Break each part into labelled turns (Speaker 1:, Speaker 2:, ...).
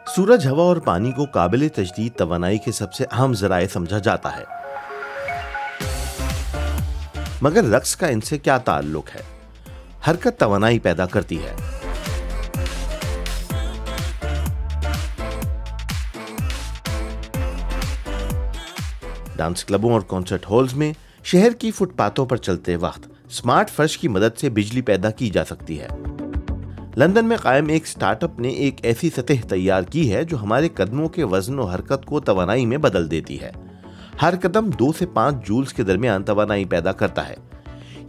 Speaker 1: सूरज, हवा और पानी को काबिल तजदीद तवानाई के सबसे अहम जराए समझा जाता है, मगर रक्स का इनसे क्या ताल्लुक है? हरकत तवानाई पैदा करती है। डांस क्लबों और कॉन्सर्ट हॉल्स में शहर की फुटपाथों पर चलते वक्त स्मार्ट फर्श की मदद से बिजली पैदा की जा सकती है। लंदन में कायम एक स्टार्टअप ने एक ऐसी सतह तैयार की है जो हमारे कदमों के वजन और हरकत को तवानाई में बदल देती है। हर कदम 2 से 5 जूल्स के दरमियान तवानाई पैदा करता है।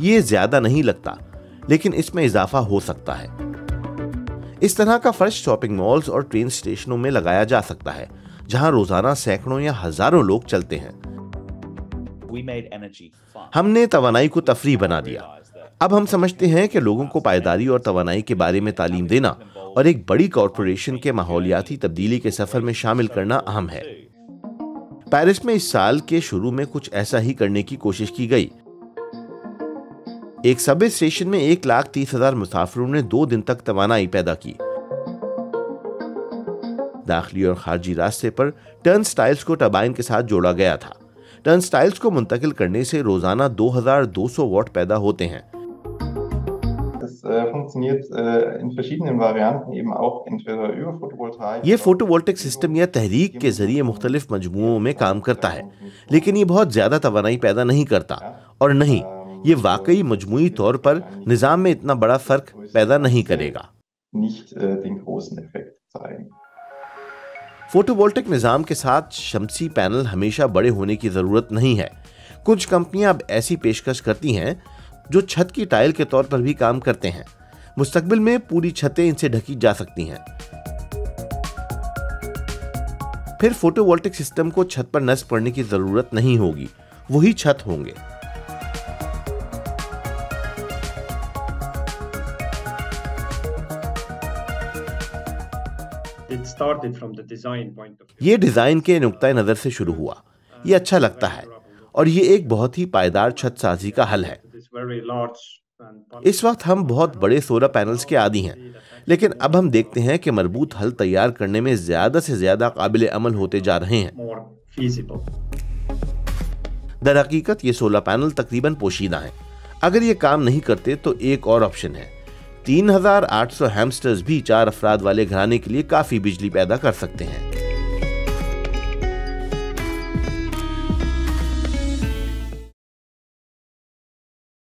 Speaker 1: ये ज्यादा नहीं लगता, लेकिन इसमें इजाफा हो सकता है। इस तरह का फर्श शॉपिंग मॉल्स और ट्रेन स्टेशनों में लगाया जा सकता है, जहां रोजाना सैकड़ों या हजारों लोग चलते हैं। हमने तवानाई को तफरीह बना दिया। अब हम समझते हैं कि लोगों को पायदारी और तवानाई के बारे में तालीम देना और एक बड़ी कॉरपोरेशन के माहौलियाती तब्दीली के सफर में शामिल करना अहम है। पेरिस में इस साल के शुरू में कुछ ऐसा ही करने की कोशिश की गई। एक सबवे स्टेशन में 1,30,000 मुसाफिरों ने 2 दिन तक तवानाई पैदा की। दाखिली और खारजी रास्ते पर टर्नस्टाइल्स को टरबाइन के साथ जोड़ा गया था। टर्नस्टाइल्स को मुंतकिल करने से रोजाना 2200 वॉट पैदा होते हैं। ये फोटोवोल्टिक सिस्टम या तहरीक के जरिए मुख्तलिफ मजमुओं में काम करता है, लेकिन ये बहुत ज्यादा तवानाई पैदा नहीं करता, और नहीं, ये वाकई मजमुई तौर पर निजाम में इतना बड़ा फर्क पैदा नहीं करेगा। फोटोवोल्टिक निजाम के साथ शमसी पैनल हमेशा बड़े होने की जरूरत नहीं है। कुछ कंपनियां अब ऐसी पेशकश करती हैं जो छत की टाइल के तौर पर भी काम करते हैं। मुस्तकबिल में पूरी छतें इनसे ढकी जा सकती हैं। फिर फोटोवोल्टिक सिस्टम को छत पर नस्ब करने की जरूरत नहीं होगी, वही छत होंगे। ये डिजाइन के नुक्ता नजर से शुरू हुआ। ये अच्छा लगता है और ये एक बहुत ही पायदार छत साजी का हल है। इस वक्त हम बहुत बड़े सोलर पैनल्स के आदी हैं, लेकिन अब हम देखते हैं कि मरबूत हल तैयार करने में ज्यादा से ज्यादा काबिल अमल होते जा रहे हैं। दरहकीकत ये सोलर पैनल तकरीबन पोशीदा हैं। अगर ये काम नहीं करते तो एक और ऑप्शन है। 3800 हैमस्टर्स भी 4 अफराद वाले घराने के लिए काफी बिजली पैदा कर सकते हैं।